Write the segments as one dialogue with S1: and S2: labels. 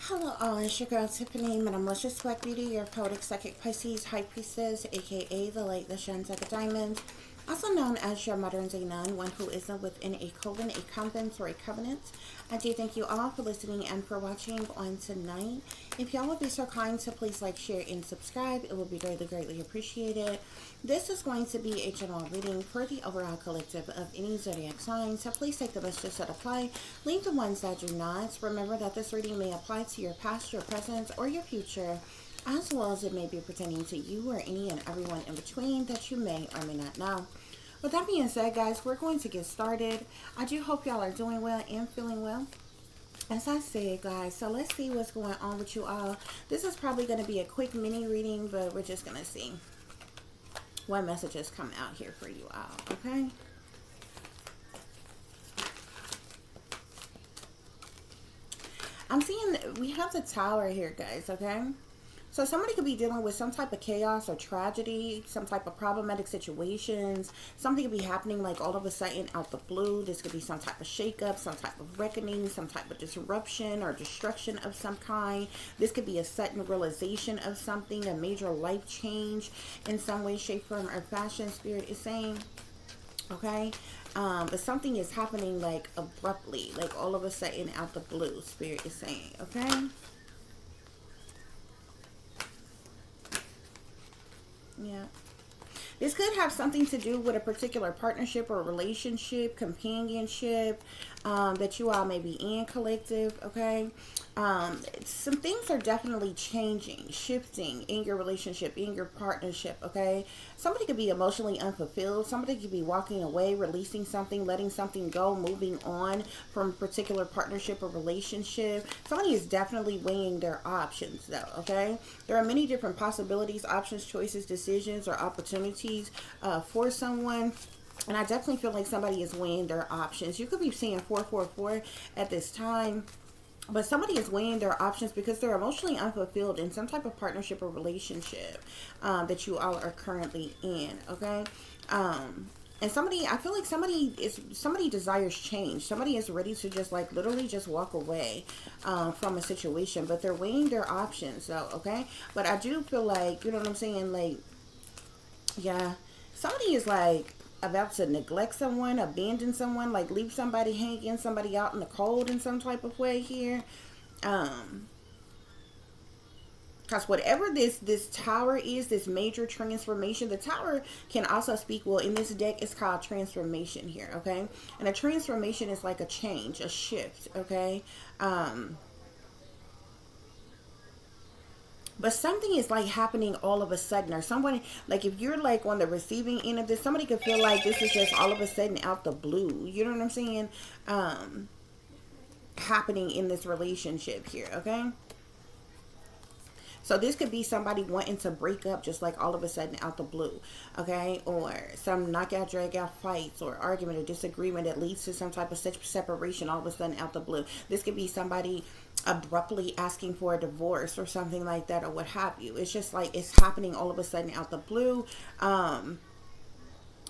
S1: Hello all, it's your girl Tiffany, Madam Luscious Black Beauty, your poetic psychic Pisces, High Priestess, aka the light that shines like a diamond, also known as your modern day nun, one who isn't within a coven, a convent, or a covenant. I do thank you all for listening and for watching on tonight. If y'all would be so kind to please like, share, and subscribe, it would be greatly, greatly appreciated. This is going to be a general reading for the overall collective of any zodiac sign, so please take the best that apply, leave the ones that do not. Remember that this reading may apply to your past, your present, or your future, as well as it may be pertaining to you or any and everyone in between that you may or may not know. With that being said, guys, we're going to get started. I do hope y'all are doing well and feeling well. As I said, guys, so let's see what's going on with you all. This is probably going to be a quick mini reading, but we're just going to see what messages come out here for you all, okay? I'm seeing we have the Tower here, guys, okay? So somebody could be dealing with some type of chaos or tragedy, some type of problematic situations. Something could be happening like all of a sudden out the blue. This could be some type of shakeup, some type of reckoning, some type of disruption or destruction of some kind. This could be a sudden realization of something, a major life change in some way, shape, form, or fashion, Spirit is saying. Okay? But something is happening like abruptly, like all of a sudden out the blue, Spirit is saying. Okay? Yeah. This could have something to do with a particular partnership or relationship, companionship that you all may be in, collective, okay? Some things are definitely changing, shifting in your relationship, in your partnership, okay? Somebody could be emotionally unfulfilled. Somebody could be walking away, releasing something, letting something go, moving on from a particular partnership or relationship. Somebody is definitely weighing their options, though, okay? There are many different possibilities, options, choices, decisions, or opportunities for someone. And I definitely feel like somebody is weighing their options. You could be seeing 444 at this time. But somebody is weighing their options because they're emotionally unfulfilled in some type of partnership or relationship that you all are currently in, okay? And somebody, I feel like somebody desires change. Somebody is ready to just like literally just walk away from a situation, but they're weighing their options, though, okay? But I do feel like, you know what I'm saying, like, yeah, somebody is like about to neglect someone, abandon someone, like leave somebody hanging, somebody out in the cold in some type of way here. Um, because whatever this tower is, this major transformation, the tower can also speak, well, in this deck it's called transformation here, okay? And a transformation is like a change, a shift, okay? But something is like happening all of a sudden, or someone, like if you're like on the receiving end of this, somebody could feel like this is just all of a sudden out the blue, you know what I'm saying, happening in this relationship here, okay? So this could be somebody wanting to break up just like all of a sudden out the blue, okay? Or some knockout, drag out fights or argument or disagreement that leads to some type of separation all of a sudden out the blue. This could be somebody abruptly asking for a divorce or something like that, or what have you. It's just like it's happening all of a sudden out the blue.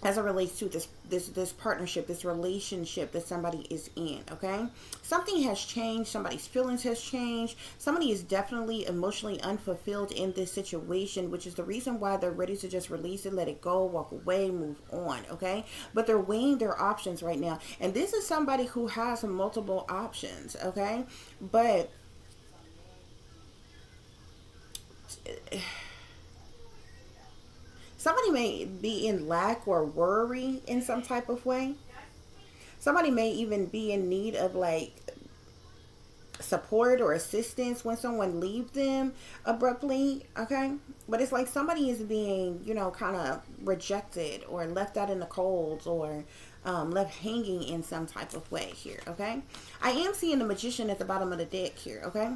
S1: As it relates to this partnership, this relationship that somebody is in, okay? Something has changed. Somebody's feelings has changed. Somebody is definitely emotionally unfulfilled in this situation, which is the reason why they're ready to just release it, let it go, walk away, move on, okay? But they're weighing their options right now. And this is somebody who has multiple options, okay? But somebody may be in lack or worry in some type of way. Somebody may even be in need of like support or assistance when someone leaves them abruptly, okay? But it's like somebody is being, you know, kind of rejected or left out in the cold, or left hanging in some type of way here, okay? I am seeing the Magician at the bottom of the deck here, okay?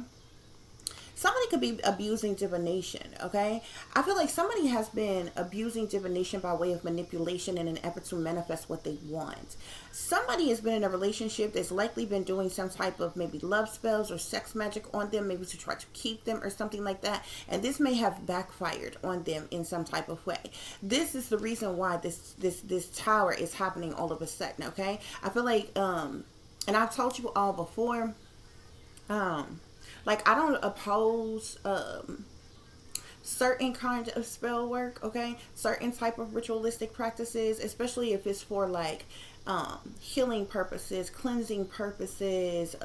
S1: Somebody could be abusing divination, okay? I feel like somebody has been abusing divination by way of manipulation in an effort to manifest what they want. Somebody has been in a relationship that's likely been doing some type of maybe love spells or sex magic on them, maybe to try to keep them or something like that. And this may have backfired on them in some type of way. This is the reason why this tower is happening all of a sudden, okay? I feel like, and I've told you all before, Like, I don't oppose certain kind of spell work, okay, certain type of ritualistic practices, especially if it's for like healing purposes, cleansing purposes,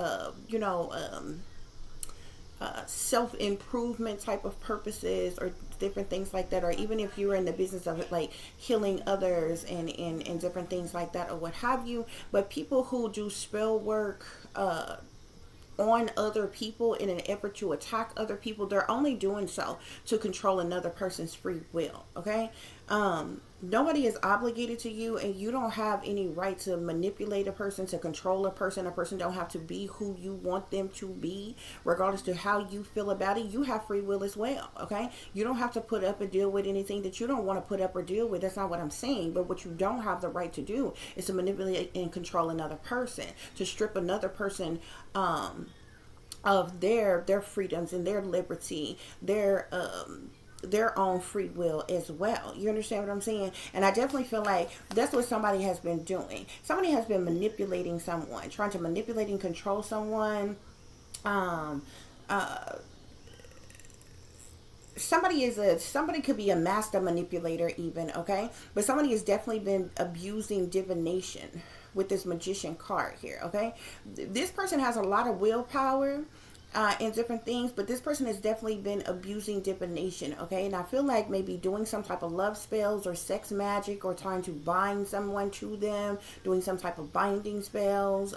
S1: self-improvement type of purposes, or different things like that, or even if you're in the business of like healing others and different things like that, or what have you. But people who do spell work on other people in an effort to attack other people, they're only doing so to control another person's free will, okay? Nobody is obligated to you, and you don't have any right to manipulate a person, to control a person. A person don't have to be who you want them to be, regardless to how you feel about it. You have free will as well, okay? You don't have to put up or deal with anything that you don't want to put up or deal with. That's not what I'm saying. But what you don't have the right to do is to manipulate and control another person, to strip another person of their freedoms and their liberty, their own free will as well. You understand what I'm saying? And I definitely feel like that's what somebody has been doing. Somebody has been manipulating someone, trying to manipulate and control someone. Somebody could be a master manipulator even, okay? But somebody has definitely been abusing divination with this magician card here, okay? This person has a lot of willpower and different things, but this person has definitely been abusing divination, okay? And I feel like maybe doing some type of love spells or sex magic, or trying to bind someone to them, doing some type of binding spells,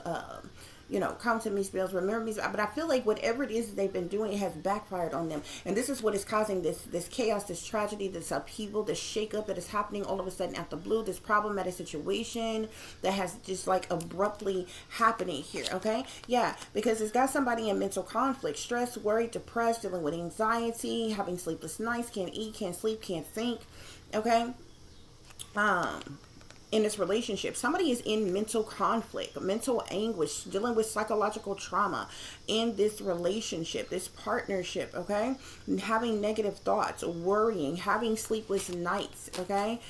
S1: come to me spells, remember me. But I feel like whatever it is that they've been doing, it has backfired on them. And this is what is causing this chaos, this tragedy, this upheaval, this shakeup that is happening all of a sudden out the blue, this problematic situation that has just like abruptly happening here, okay? Yeah, because it's got somebody in mental conflict, stress, worried, depressed, dealing with anxiety, having sleepless nights, can't eat, can't sleep, can't think, okay? In this relationship, somebody is in mental conflict, mental anguish, dealing with psychological trauma in this relationship, this partnership, okay? And having negative thoughts, worrying, having sleepless nights, okay?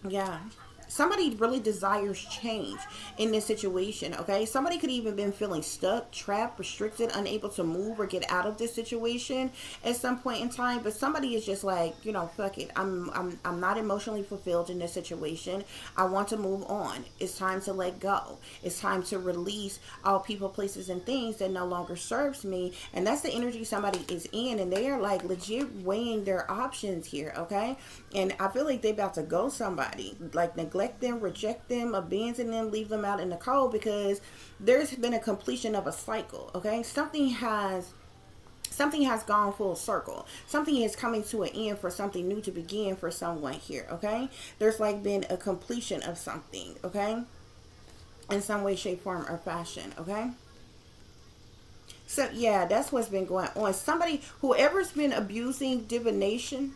S1: Yeah. Somebody really desires change in this situation, okay? Somebody could even been feeling stuck, trapped, restricted, unable to move or get out of this situation at some point in time. But somebody is just like, fuck it. I'm not emotionally fulfilled in this situation. I want to move on. It's time to let go. It's time to release all people, places, and things that no longer serves me. And that's the energy somebody is in, and they are like legit weighing their options here, okay? And I feel like they about to go somebody, like neglect them, reject them, abandon them, leave them out in the cold, because there's been a completion of a cycle, okay? Something has gone full circle. Something is coming to an end for something new to begin for someone here, okay? There's like been a completion of something, okay? In some way, shape, form, or fashion, okay? So yeah, that's what's been going on. Whoever's been abusing divination,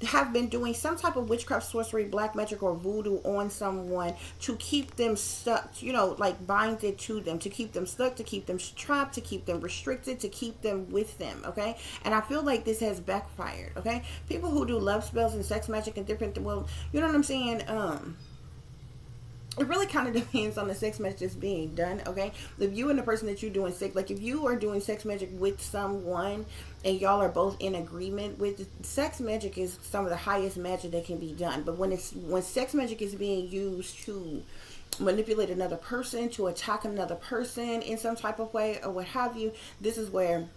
S1: have been doing some type of witchcraft, sorcery, black magic, or voodoo on someone to keep them stuck, like bind it to them, to keep them stuck, to keep them trapped, to keep them restricted, to keep them with them, okay? And I feel like this has backfired, okay? People who do love spells and sex magic and different, well, you know what I'm saying? It really kind of depends on the sex magic that's being done, okay? If you and the person that you're doing sex, like if you are doing sex magic with someone and y'all are both in agreement with, sex magic is some of the highest magic that can be done. But when sex magic is being used to manipulate another person, to attack another person in some type of way or what have you, this is where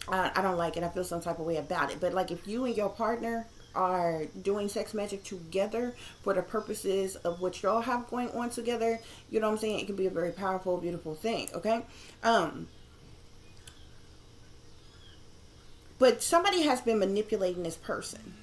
S1: I don't like it. I feel some type of way about it. But like if you and your partner are doing sex magic together for the purposes of what y'all have going on together, you know what I'm saying, it can be a very powerful, beautiful thing, okay? But somebody has been manipulating this person.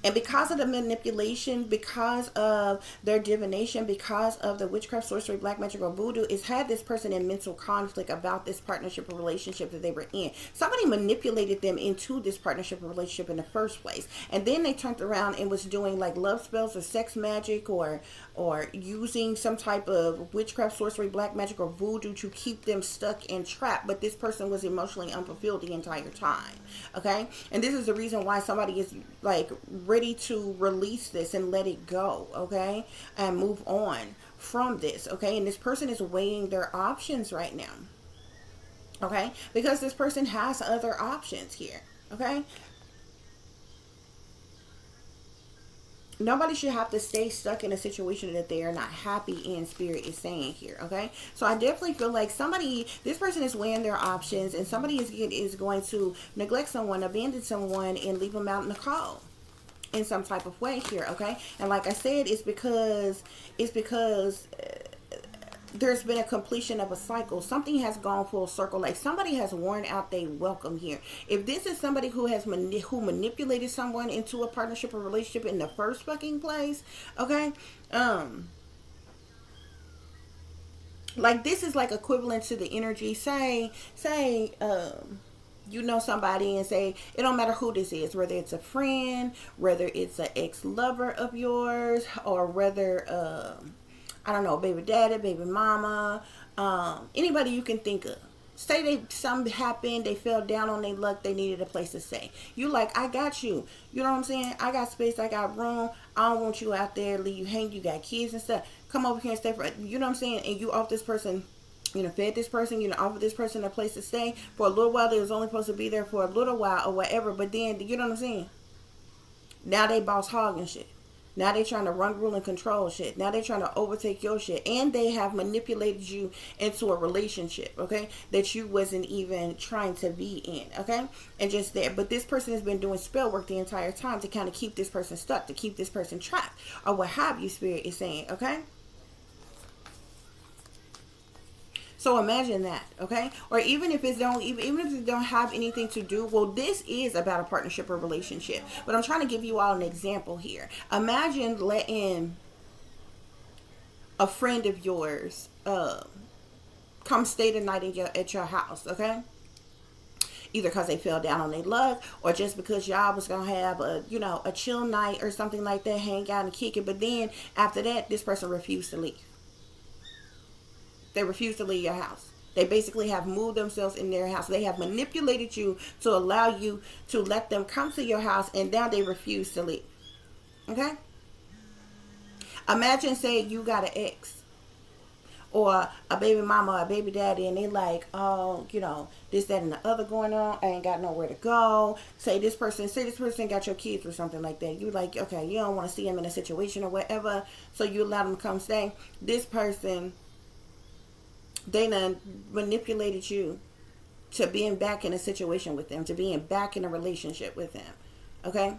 S1: And because of the manipulation, because of their divination, because of the witchcraft, sorcery, black magic, or voodoo, it's had this person in mental conflict about this partnership or relationship that they were in. Somebody manipulated them into this partnership or relationship in the first place. And then they turned around and was doing like love spells or sex magic, or using some type of witchcraft, sorcery, black magic, or voodoo to keep them stuck and trapped. But this person was emotionally unfulfilled the entire time, okay? And this is the reason why somebody is like ready to release this and let it go, okay, and move on from this, okay? And this person is weighing their options right now, okay? Because this person has other options here, okay? Nobody should have to stay stuck in a situation that they are not happy in, spirit is saying here, okay? So I definitely feel like this person is weighing their options, and somebody is going to neglect someone, abandon someone, and leave them out in the cold in some type of way here, okay? And like I said, it's because there's been a completion of a cycle. Something has gone full circle. Like somebody has worn out their welcome here. If this is somebody who has who manipulated someone into a partnership or relationship in the first fucking place, okay, like this is like equivalent to the energy. Say, you know somebody and say it don't matter who this is, whether it's a friend, whether it's an ex-lover of yours, or whether I don't know, baby daddy, baby mama, anybody you can think of. Say something happened, they fell down on their luck, they needed a place to stay. You like, I got you. You know what I'm saying? I got space, I got room. I don't want you out there, leave you hang. You got kids and stuff. Come over here and stay for, you know what I'm saying? And you off this person, you know, fed this person, you know, offered this person a place to stay for a little while. They was only supposed to be there for a little while or whatever. But then, you know what I'm saying? Now they boss hog and shit. Now they're trying to run, rule, and control shit. Now they're trying to overtake your shit. And they have manipulated you into a relationship, okay, that you wasn't even trying to be in, okay? And just there. But this person has been doing spell work the entire time to kind of keep this person stuck, to keep this person trapped, or what have you, spirit is saying, okay? So imagine that, okay? Or even if it don't have anything to do, well, this is about a partnership or relationship. But I'm trying to give you all an example here. Imagine letting a friend of yours come stay the night at your house, okay? Either because they fell down on their luck, or just because y'all was gonna have a chill night or something like that, hang out and kick it. But then after that, this person refused to leave. They refuse to leave your house. They basically have moved themselves in their house. They have manipulated you to allow you to let them come to your house, and now they refuse to leave. Okay? Imagine, say, you got an ex or a baby mama or a baby daddy, and they like, oh, you know, this, that, and the other going on. I ain't got nowhere to go. Say this person got your kids or something like that. You like, okay, you don't want to see them in a situation or whatever, so you allow them to come stay. This person, they done manipulated you to being back in a situation with them, to being back in a relationship with them, okay?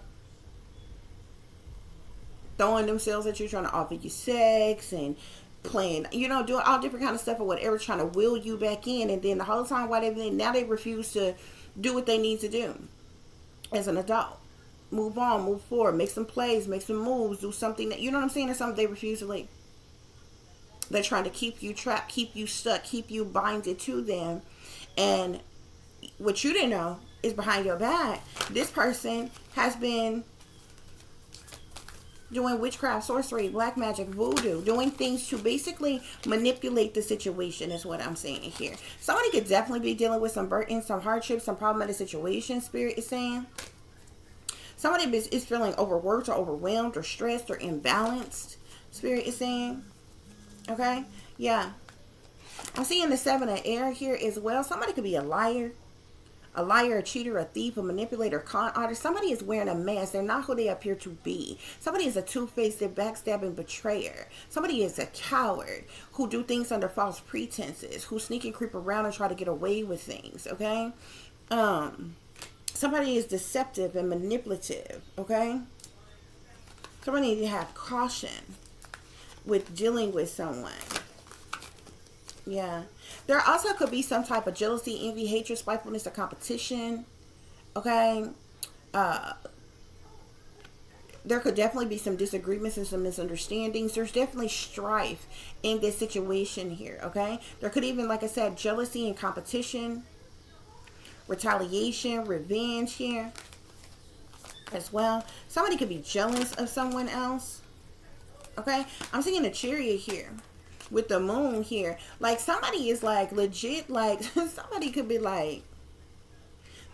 S1: Throwing themselves at you, trying to offer you sex and playing, you know, doing all different kind of stuff or whatever, trying to will you back in. And then the whole time while now they refuse to do what they need to do as an adult. Move on, move forward, make some plays, make some moves, do something that, you know what I'm saying, or something. They refuse to leave. They're trying to keep you trapped, keep you stuck, keep you binded to them. And what you didn't know is behind your back, this person has been doing witchcraft, sorcery, black magic, voodoo, doing things to basically manipulate the situation is what I'm saying here. Somebody could definitely be dealing with some burden, some hardship, some problematic situation, spirit is saying. Somebody is feeling overworked or overwhelmed or stressed or imbalanced, spirit is saying. Okay, yeah. I'm seeing the 7 of air here as well. Somebody could be a liar, a cheater, a thief, a manipulator, con artist. Somebody is wearing a mask. They're not who they appear to be. Somebody is a two-faced, backstabbing betrayer. Somebody is a coward who do things under false pretenses, who sneak and creep around and try to get away with things, okay? Somebody is deceptive and manipulative, okay? Somebody needs to have caution with dealing with someone. Yeah. There also could be some type of jealousy, envy, hatred, spitefulness, or competition. Okay. There could definitely be some disagreements and some misunderstandings. There's definitely strife in this situation here. Okay. There could even, like I said, jealousy and competition, retaliation, revenge here as well. Somebody could be jealous of someone else. Okay, I'm seeing a chariot here with the moon here. Like somebody is like legit, like somebody could be like,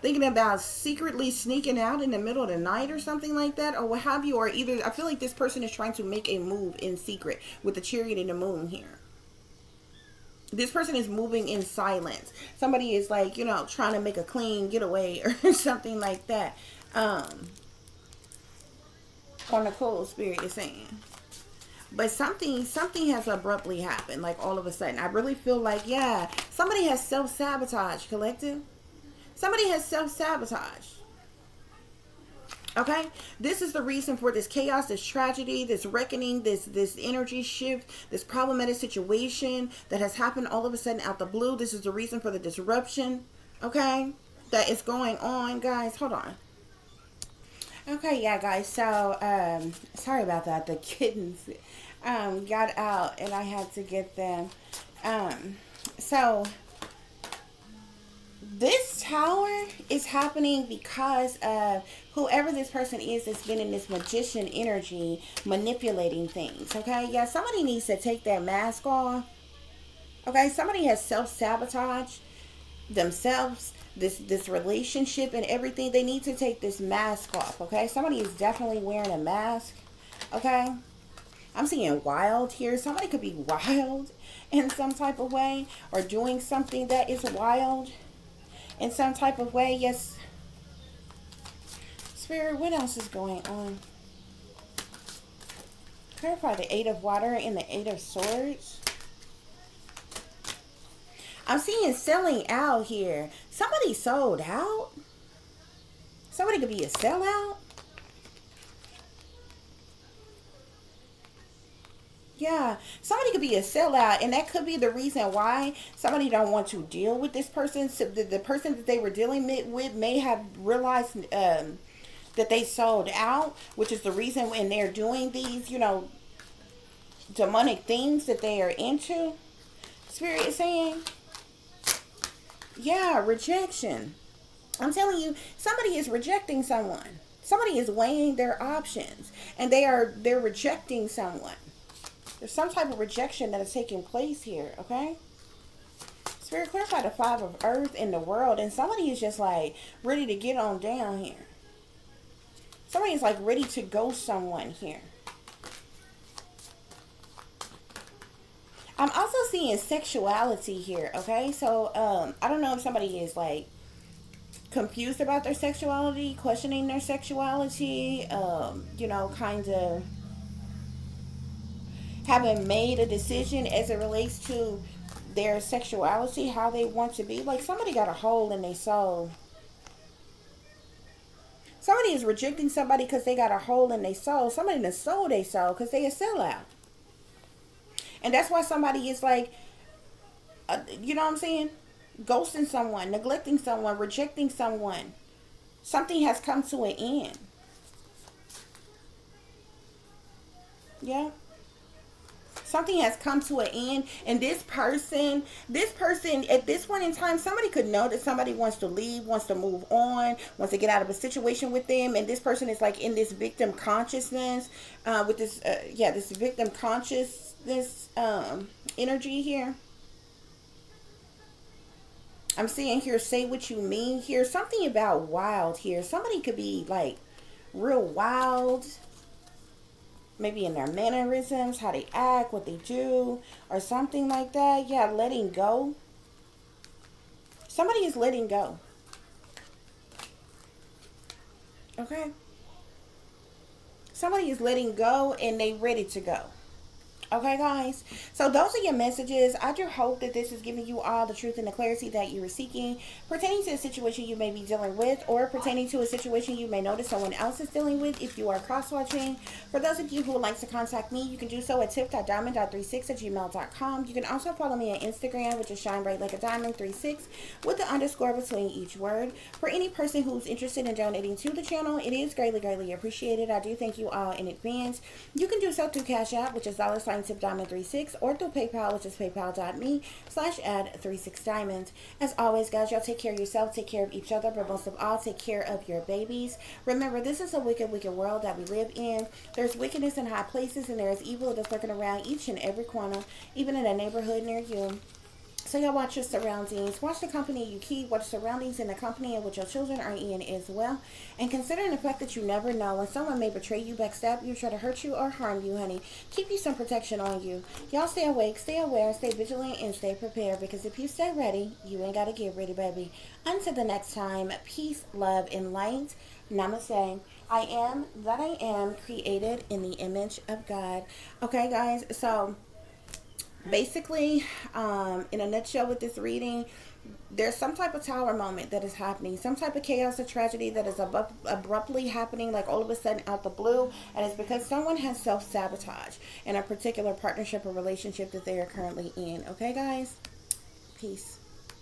S1: thinking about secretly sneaking out in the middle of the night or something like that, or what have you. Or either I feel like this person is trying to make a move in secret with the Chariot and the Moon here. This person is moving in silence. Somebody is like, you know, trying to make a clean getaway or something like that. On the cold, Spirit is saying. But something has abruptly happened, like all of a sudden. I really feel like, yeah, somebody has self-sabotage, collective. Somebody has self-sabotage. Okay, this is the reason for this chaos, this tragedy, this reckoning, this energy shift, this problematic situation that has happened all of a sudden out the blue. This is the reason for the disruption, okay, that is going on, guys. Hold on. Okay, yeah, guys. So, sorry about that. The kittens got out, and I had to get them. So this tower is happening because of whoever this person is that's been in this magician energy manipulating things. Okay, yeah, somebody needs to take their mask off. Okay, somebody has self-sabotaged themselves, this relationship and everything. They need to take this mask off. Okay, somebody is definitely wearing a mask. Okay, I'm seeing wild here. Somebody could be wild in some type of way, or doing something that is wild in some type of way. Yes, Spirit, what else is going on? Clarify the Eight of Water and the Eight of Swords. I'm seeing selling out here. Somebody sold out. Somebody could be a sellout. Yeah, somebody could be a sellout, and that could be the reason why somebody don't want to deal with this person. So the person that they were dealing with may have realized that they sold out, which is the reason when they're doing these, you know, demonic things that they are into. Spirit is saying, yeah, rejection. I'm telling you, somebody is rejecting someone. Somebody is weighing their options, and they're rejecting someone. There's some type of rejection that is taking place here, okay? Spirit, clarify the Five of Earth in the world, and somebody is just like ready to get on down here. Somebody is like ready to ghost someone here. I'm also seeing sexuality here, okay? So, I don't know if somebody is like confused about their sexuality, questioning their sexuality, you know, kind of haven't made a decision as it relates to their sexuality, how they want to be. Like somebody got a hole in their soul. Somebody is rejecting somebody because they got a hole in their soul. Somebody done sold their soul because they a sellout. And that's why somebody is like, you know what I'm saying? Ghosting someone, neglecting someone, rejecting someone. Something has come to an end. Yeah. Something has come to an end, and this person at this point in time, somebody could know that somebody wants to leave, wants to move on, wants to get out of a situation with them, and this person is like in this victim consciousness, with this this victim consciousness energy here. I'm seeing here, say what you mean here. Something about wild here. Somebody could be like real wild. Maybe in their mannerisms, how they act, what they do, or something like that. Yeah, letting go. Somebody is letting go. Okay? Somebody is letting go and they ready to go. Okay, guys? So those are your messages. I do hope that this is giving you all the truth and the clarity that you were seeking pertaining to a situation you may be dealing with, or pertaining to a situation you may notice someone else is dealing with if you are cross-watching. For those of you who would like to contact me, you can do so at tip.diamond.36@gmail.com. You can also follow me on Instagram, which is shinebrightlikeadiamond36 with the underscore between each word. For any person who's interested in donating to the channel, it is greatly appreciated. I do thank you all in advance. You can do so through Cash App, which is $tip.diamond36, or through PayPal, which is paypal.me/add36diamond. As always, guys, y'all take care of yourself, take care of each other, but most of all, take care of your babies. Remember, this is a wicked world that we live in. There's wickedness in high places, and there is evil that's lurking around each and every corner, even in a neighborhood near you. So y'all watch your surroundings. Watch the company you keep. Watch surroundings and the company in which your children are in as well. And considering the fact that you never know when someone may betray you, backstab you, try to hurt you, or harm you, honey. Keep you some protection on you. Y'all stay awake, stay aware, stay vigilant, and stay prepared. Because if you stay ready, you ain't got to get ready, baby. Until the next time, peace, love, and light. Namaste. I am that I am, created in the image of God. Okay, guys. So basically, in a nutshell with this reading, there's some type of tower moment that is happening, some type of chaos or tragedy that is abruptly happening, like all of a sudden out the blue, and it's because someone has self-sabotage in a particular partnership or relationship that they are currently in. Okay, guys? Peace.